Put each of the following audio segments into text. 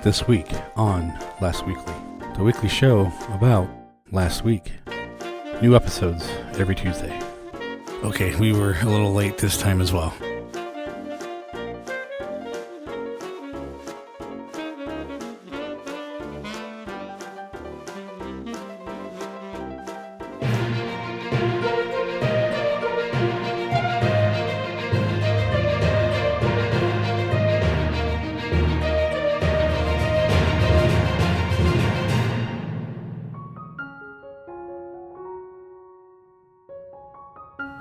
This week on Last Weekly, the weekly show about last week. New episodes every Tuesday. Okay, we were a little late this time as well.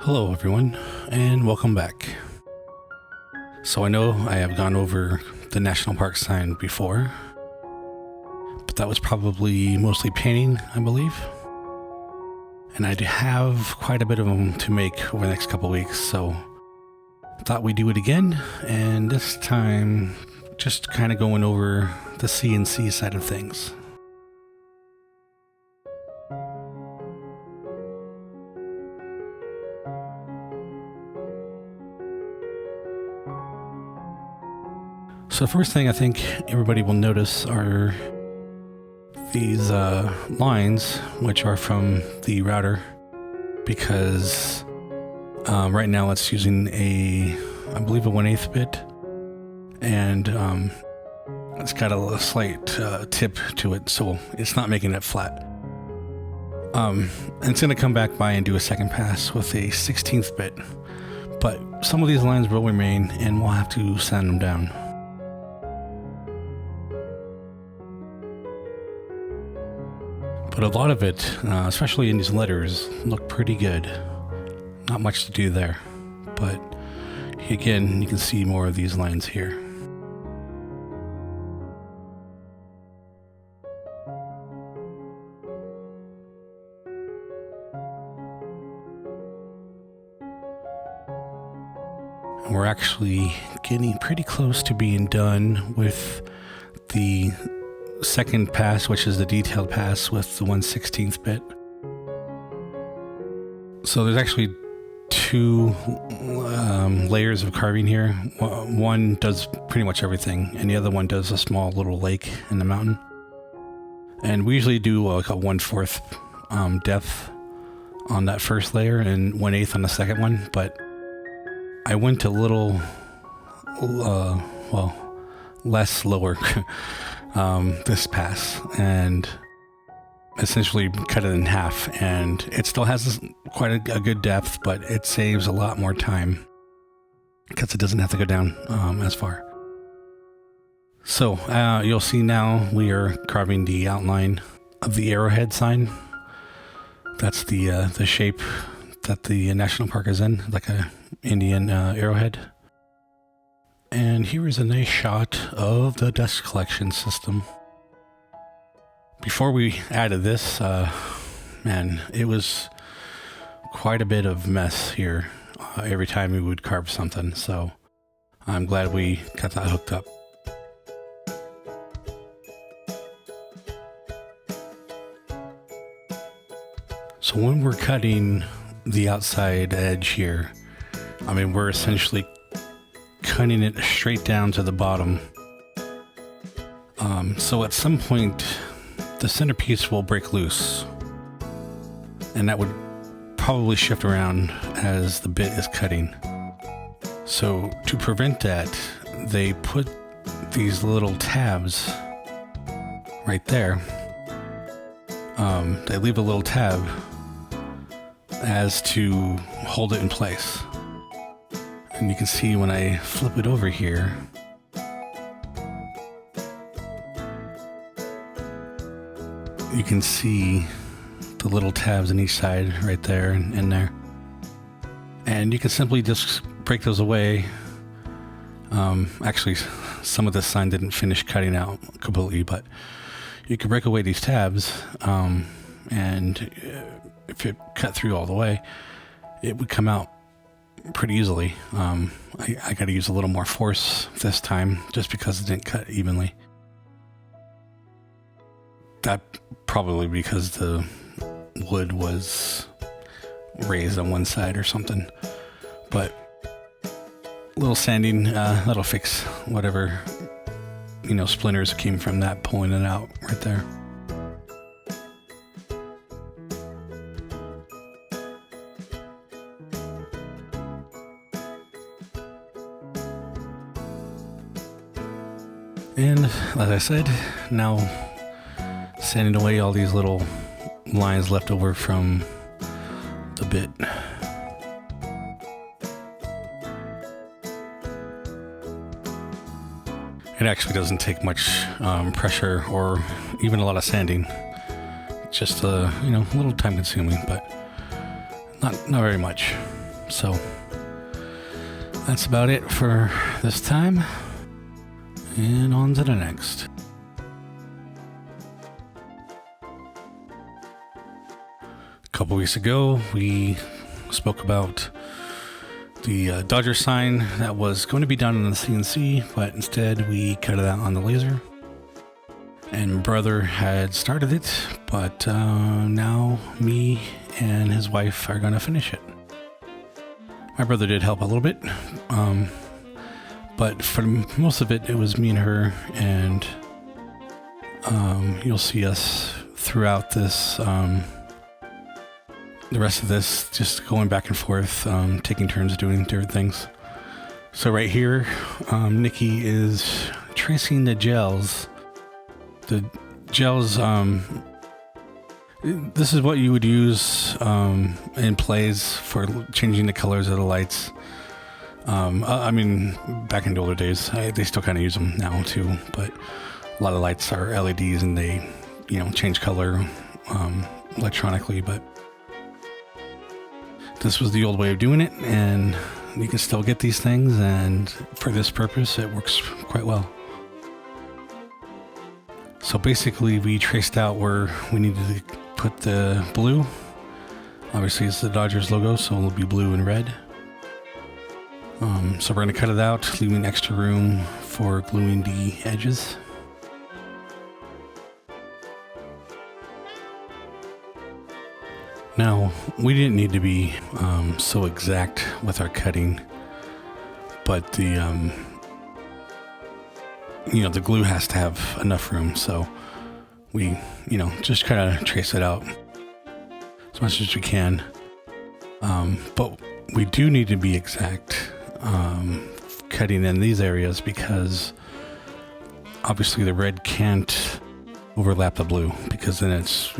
Hello everyone, and welcome back. So I know I have gone over the national park sign before, but that was probably mostly painting, I believe. And I do have quite a bit of them to make over the next couple weeks, so I thought we'd do it again, and this time just kind of going over the CNC side of things. So the first thing I think everybody will notice are these lines, which are from the router, because right now it's using I believe a 1/8 bit, and it's got a slight tip to it, so it's not making it flat. And it's going to come back by and do a second pass with a 16th bit, but some of these lines will remain, and we'll have to sand them down. But a lot of it, especially in these letters, look pretty good. Not much to do there. But again, you can see more of these lines here. And we're actually getting pretty close to being done with the second pass, which is the detailed pass with the 1/16th bit. So there's actually two layers of carving here. One does pretty much everything, and the other one does a small little lake in the mountain. And we usually do like a 1/4 depth on that first layer and 1/8 on the second one, but I went a little less lower this pass and essentially cut it in half, and it still has quite a good depth, but it saves a lot more time because it doesn't have to go down as far. So you'll see now we are carving the outline of the arrowhead sign. That's the shape that the national park is in, like a Indian arrowhead. And here is a nice shot of the dust collection system. Before we added this, man, it was quite a bit of mess here every time we would carve something. So I'm glad we got that hooked up. So when we're cutting the outside edge here, I mean, we're essentially cutting it straight down to the bottom. So at some point, the centerpiece will break loose, and that would probably shift around as the bit is cutting. So to prevent that, they put these little tabs right there. They leave a little tab as to hold it in place. And you can see when I flip it over here, you can see the little tabs on each side right there and in there. And you can simply just break those away. Actually, some of this sign didn't finish cutting out completely, but you can break away these tabs, and if it cut through all the way, it would come out pretty easily. I got to use a little more force this time just because it didn't cut evenly. That probably because the wood was raised on one side or something. But a little sanding, that'll fix whatever splinters came from that, pulling it out right there. And as I said, now sanding away all these little lines left over from the bit. It actually doesn't take much pressure or even a lot of sanding. Just a little time consuming, but not very much. So that's about it for this time. And on to the next. A couple weeks ago, we spoke about the Dodger sign that was going to be done on the CNC, but instead we cut it out on the laser. And brother had started it, but now me and his wife are going to finish it. My brother did help a little bit. But for most of it, it was me and her, and you'll see us throughout this, the rest of this, just going back and forth, taking turns doing different things. So right here, Nikki is tracing the gels. The gels, this is what you would use in plays for changing the colors of the lights. I mean, back in the older days, they still kind of use them now too, but a lot of lights are LEDs and they, change color electronically, but this was the old way of doing it, and you can still get these things, and for this purpose, it works quite well. So basically, we traced out where we needed to put the blue. Obviously, it's the Dodgers logo, so it'll be blue and red. So we're going to cut it out, leaving extra room for gluing the edges. Now, we didn't need to be so exact with our cutting, but the the glue has to have enough room, so we just kind of trace it out as much as we can. But we do need to be exact cutting in these areas, because obviously the red can't overlap the blue, because then it's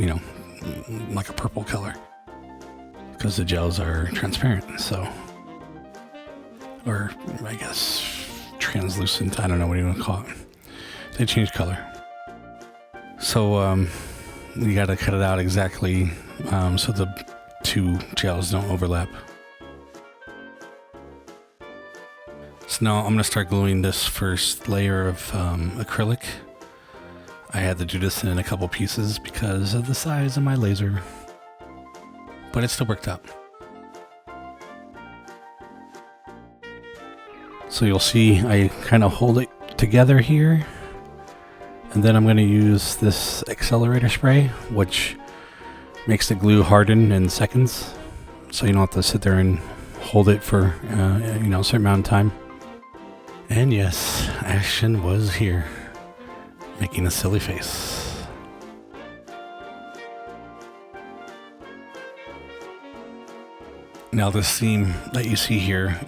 like a purple color, because the gels are transparent, so, or I guess translucent, I don't know what you want to call it. They change color. So you got to cut it out exactly so the two gels don't overlap. So now I'm going to start gluing this first layer of acrylic. I had to do this in a couple pieces because of the size of my laser, but it still worked out. So you'll see I kind of hold it together here, and then I'm going to use this accelerator spray, which makes the glue harden in seconds, so you don't have to sit there and hold it for a certain amount of time. And yes, action was here, making a silly face. Now this seam that you see here,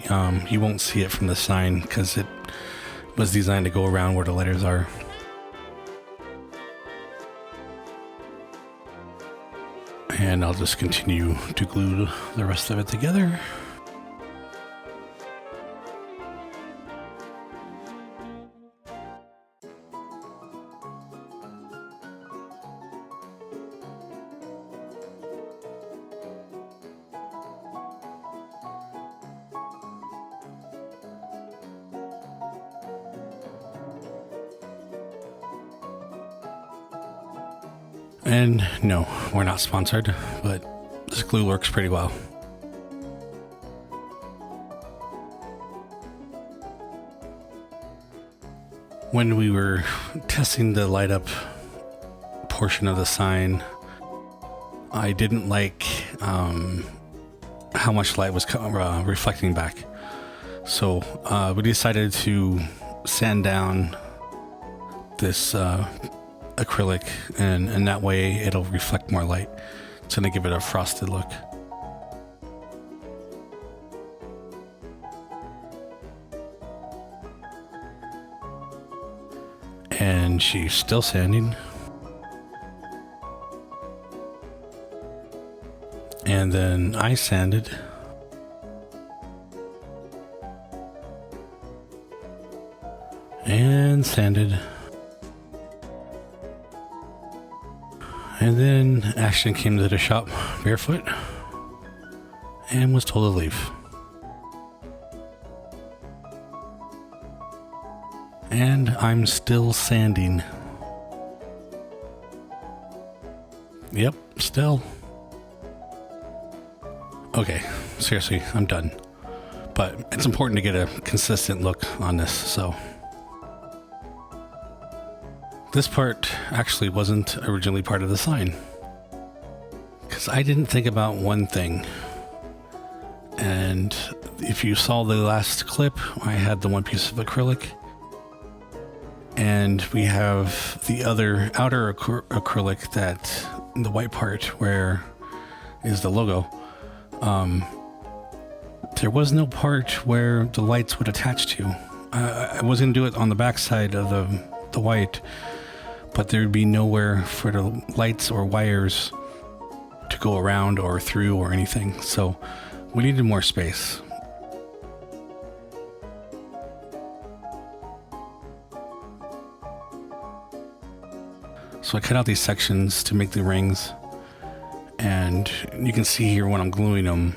you won't see it from the sign because it was designed to go around where the letters are. And I'll just continue to glue the rest of it together. And no, we're not sponsored, but this glue works pretty well. When we were testing the light up portion of the sign, I didn't like how much light was reflecting back. So we decided to sand down this acrylic, and that way it'll reflect more light. It's going to give it a frosted look. And she's still sanding. And then I sanded. And sanded. And then Ashton came to the shop barefoot and was told to leave. And I'm still sanding. Yep, still. Okay, seriously, I'm done. But it's important to get a consistent look on this, so. This part actually wasn't originally part of the sign, because I didn't think about one thing. And if you saw the last clip, I had the one piece of acrylic, and we have the other outer acrylic, that the white part where is the logo. There was no part where the lights would attach to. I was going to do it on the back side of the white, but there'd be nowhere for the lights or wires to go around or through or anything. So we needed more space. So I cut out these sections to make the rings, and you can see here when I'm gluing them,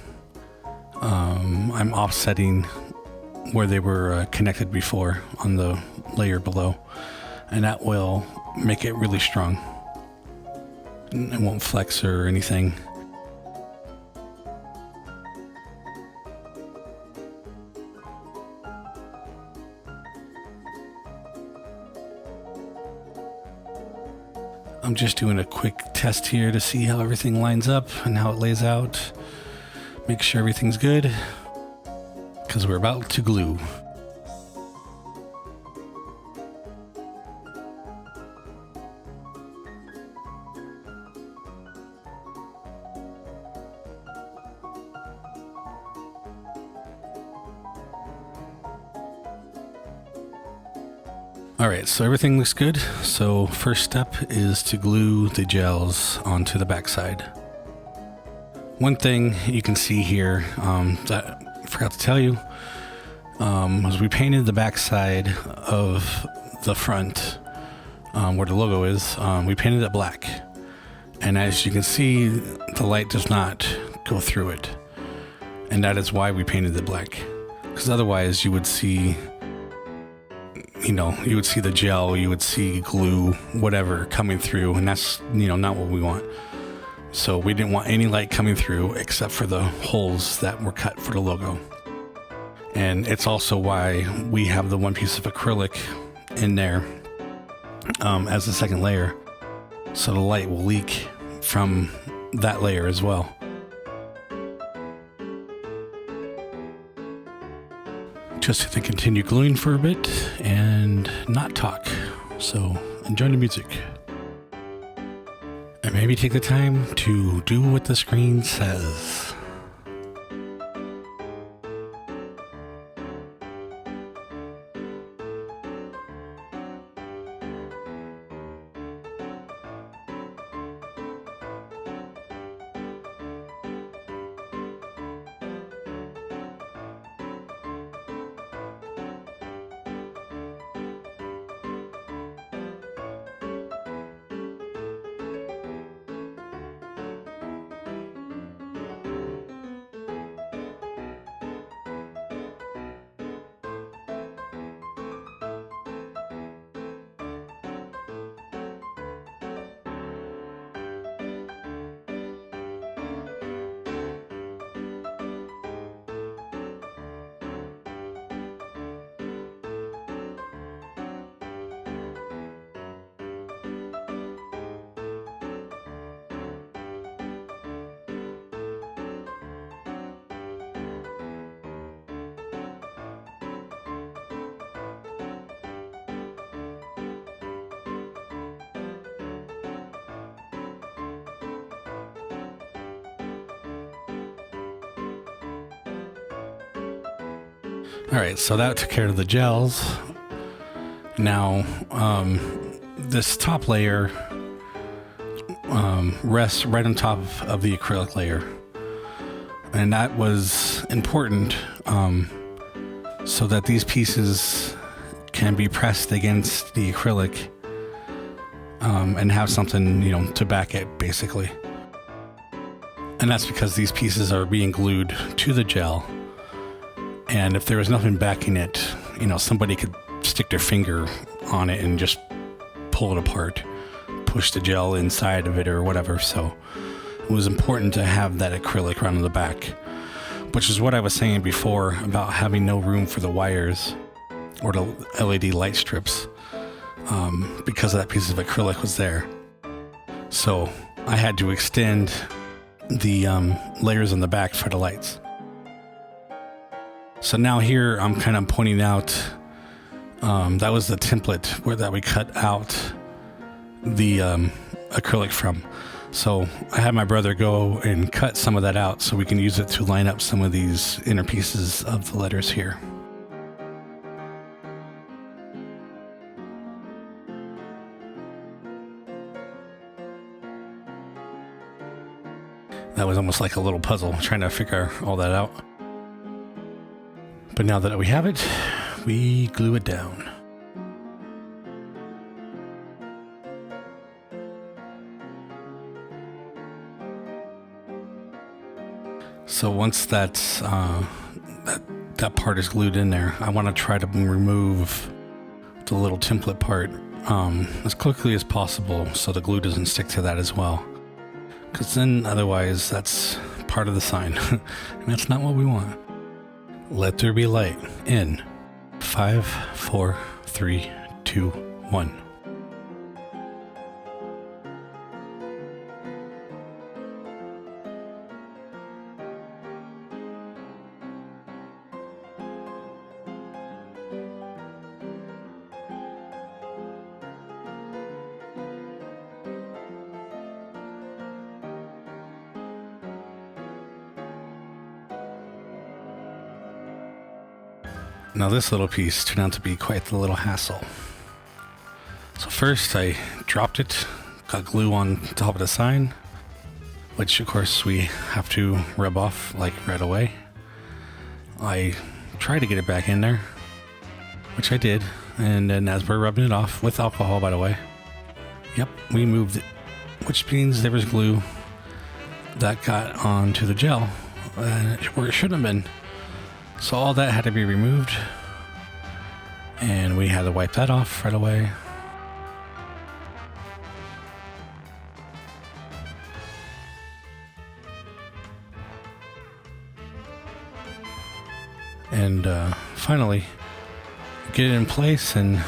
I'm offsetting where they were connected before on the layer below, and that will make it really strong. It won't flex or anything. I'm just doing a quick test here to see how everything lines up and how it lays out. Make sure everything's good, because we're about to glue. Alright, so everything looks good. So first step is to glue the gels onto the backside. One thing you can see here that I forgot to tell you was we painted the backside of the front where the logo is. We painted it black, and as you can see, the light does not go through it, and that is why we painted it black, because otherwise you would see, you would see the gel, you would see glue, whatever coming through, and that's, not what we want. So we didn't want any light coming through except for the holes that were cut for the logo. And it's also why we have the one piece of acrylic in there as a second layer, so the light will leak from that layer as well. Just to continue gluing for a bit and not talk. So enjoy the music. And maybe take the time to do what the screen says. All right, so that took care of the gels. Now, this top layer rests right on top of the acrylic layer. And that was important so that these pieces can be pressed against the acrylic and have something, to back it, basically. And that's because these pieces are being glued to the gel. And if there was nothing backing it, somebody could stick their finger on it and just pull it apart, push the gel inside of it or whatever. So it was important to have that acrylic right on the back, which is what I was saying before about having no room for the wires or the LED light strips because that piece of acrylic was there. So I had to extend the layers on the back for the lights. So now here I'm kind of pointing out that was the template that we cut out the acrylic from. So I had my brother go and cut some of that out so we can use it to line up some of these inner pieces of the letters here. That was almost like a little puzzle, trying to figure all that out. But now that we have it, we glue it down. So once that part is glued in there, I want to try to remove the little template part as quickly as possible so the glue doesn't stick to that as well. Because then otherwise that's part of the sign and that's not what we want. Let there be light in 5, 4, 3, 2, 1. Now this little piece turned out to be quite the little hassle. So first I dropped it, got glue on top of the sign, which of course we have to rub off like right away. I tried to get it back in there, which I did, and then as we're rubbing it off, with alcohol by the way, yep, we moved it, which means there was glue that got onto the gel where it shouldn't have been. So all that had to be removed, and we had to wipe that off right away. And finally get it in place, and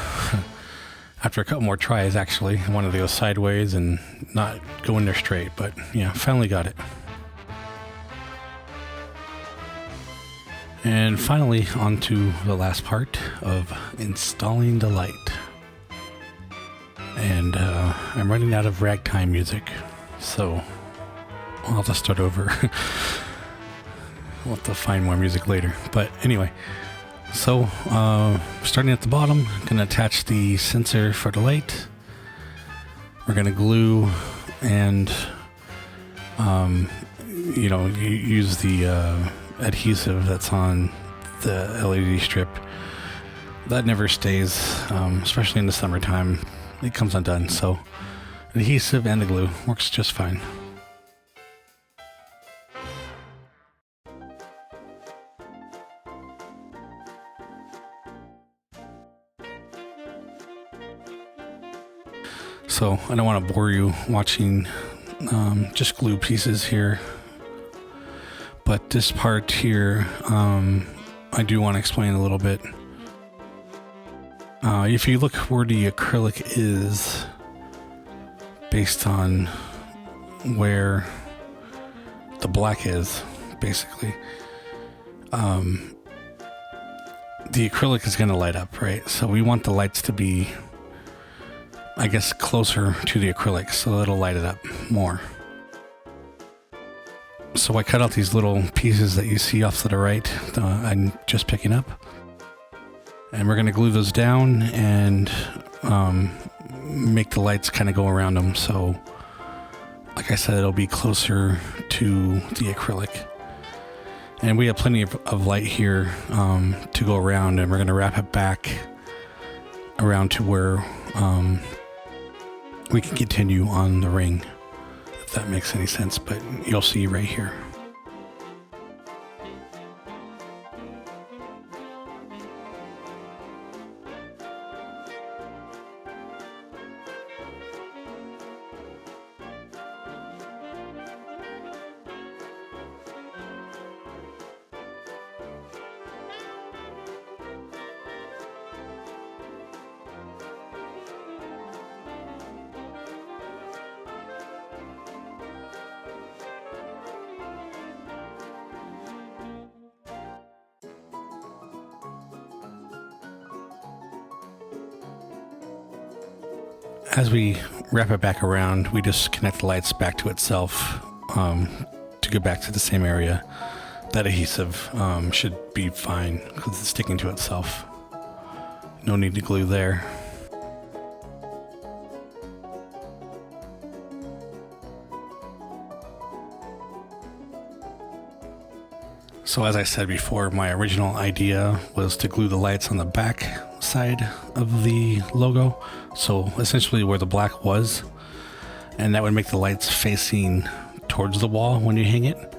after a couple more tries actually, I wanted to go sideways and not go in there straight, but yeah, finally got it. And finally, on to the last part of installing the light. And I'm running out of ragtime music, so I'll have to start over. We'll have to find more music later. But anyway, so starting at the bottom, going to attach the sensor for the light. We're going to glue and, use the adhesive that's on the LED strip. That never stays, especially in the summertime. It comes undone, so adhesive and the glue works just fine. So I don't want to bore you watching just glue pieces here. But this part here, I do want to explain a little bit. If you look where the acrylic is, based on where the black is, basically, the acrylic is going to light up, right? So we want the lights to be, I guess, closer to the acrylic so it'll light it up more. So I cut out these little pieces that you see off to the right, I'm just picking up. And we're going to glue those down and make the lights kind of go around them. So, like I said, it'll be closer to the acrylic. And we have plenty of light here to go around, and we're going to wrap it back around to where we can continue on the ring, if that makes any sense, but you'll see right here. As we wrap it back around, we just connect the lights back to itself to go back to the same area. That adhesive should be fine because it's sticking to itself. No need to glue there. So as I said before, my original idea was to glue the lights on the back side of the logo. So essentially where the black was, and that would make the lights facing towards the wall when you hang it.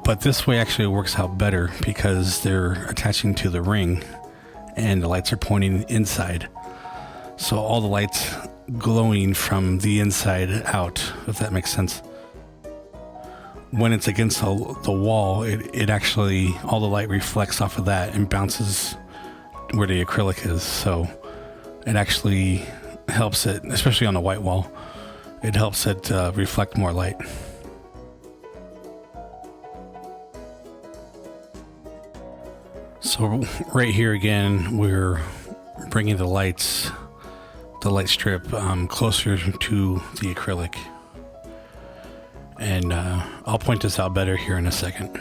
But this way actually works out better because they're attaching to the ring and the lights are pointing inside. So all the lights glowing from the inside out, if that makes sense. When it's against the wall, it actually, all the light reflects off of that and bounces where the acrylic is. So it actually helps it, especially on the white wall, it helps it reflect more light. So right here again, we're bringing the light strip closer to the acrylic. And I'll point this out better here in a second.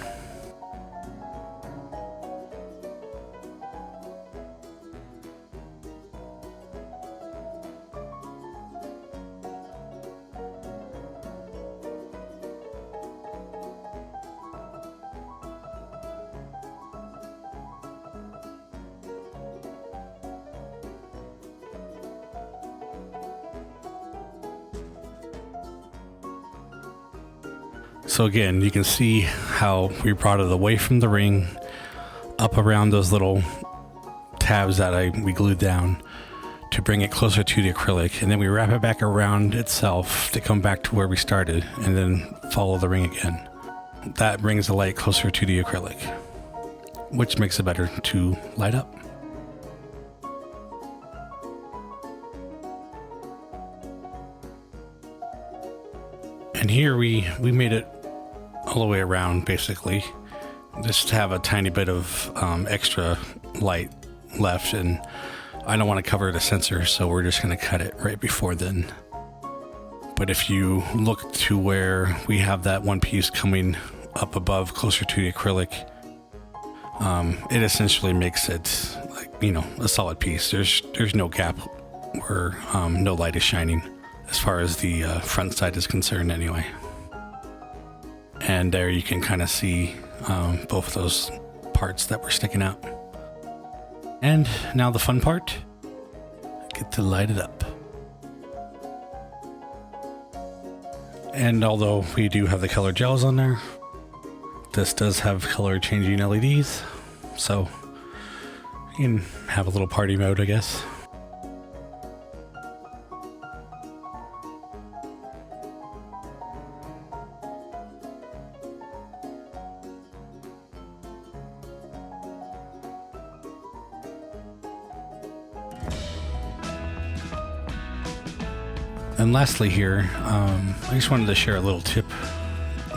So again, you can see how we brought it away from the ring, up around those little tabs that we glued down to bring it closer to the acrylic. And then we wrap it back around itself to come back to where we started and then follow the ring again. That brings the light closer to the acrylic, which makes it better to light up. And here we made it all the way around, basically, just to have a tiny bit of extra light left, and I don't want to cover the sensor, so we're just going to cut it right before then. But if you look to where we have that one piece coming up above closer to the acrylic, it essentially makes it like, a solid piece. There's no gap where no light is shining, as far as the front side is concerned anyway. And there you can kind of see both of those parts that were sticking out. And now the fun part, get to light it up. And although we do have the color gels on there, this does have color changing LEDs, so you can have a little party mode, I guess. And lastly here, I just wanted to share a little tip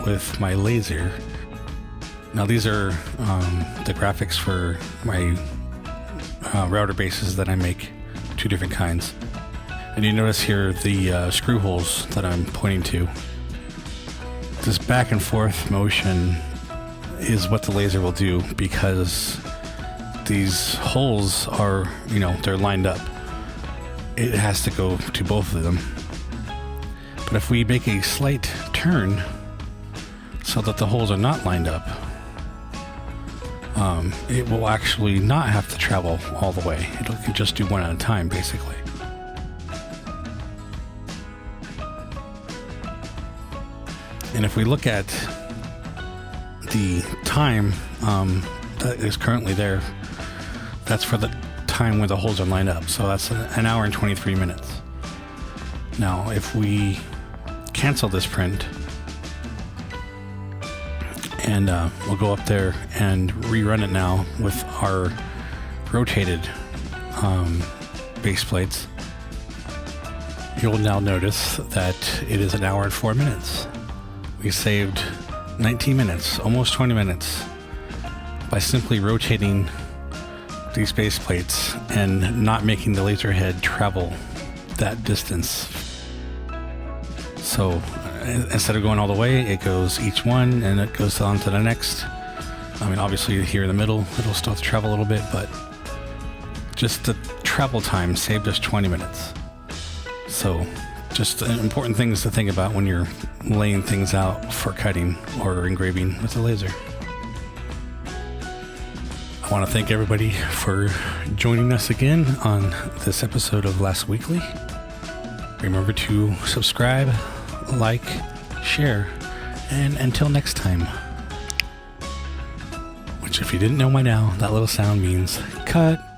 with my laser. Now these are the graphics for my router bases that I make, 2 different kinds. And you notice here the screw holes that I'm pointing to. This back and forth motion is what the laser will do, because these holes are, they're lined up, it has to go to both of them. But if we make a slight turn so that the holes are not lined up, it will actually not have to travel all the way. It can just do one at a time, basically. And if we look at the time that is currently there, that's for the time where the holes are lined up. So that's an hour and 23 minutes. Now, if we cancel this print, and we'll go up there and rerun it now with our rotated base plates, you'll now notice that it is an hour and 4 minutes. We saved 19 minutes, almost 20 minutes, by simply rotating these base plates and not making the laser head travel that distance. So instead of going all the way, it goes each one and it goes on to the next. I mean, obviously here in the middle, it'll still have to travel a little bit, but just the travel time saved us 20 minutes. So just important things to think about when you're laying things out for cutting or engraving with a laser. I want to thank everybody for joining us again on this episode of Last Weekly. Remember to subscribe, like, share, and until next time. Which, if you didn't know by now, that little sound means cut.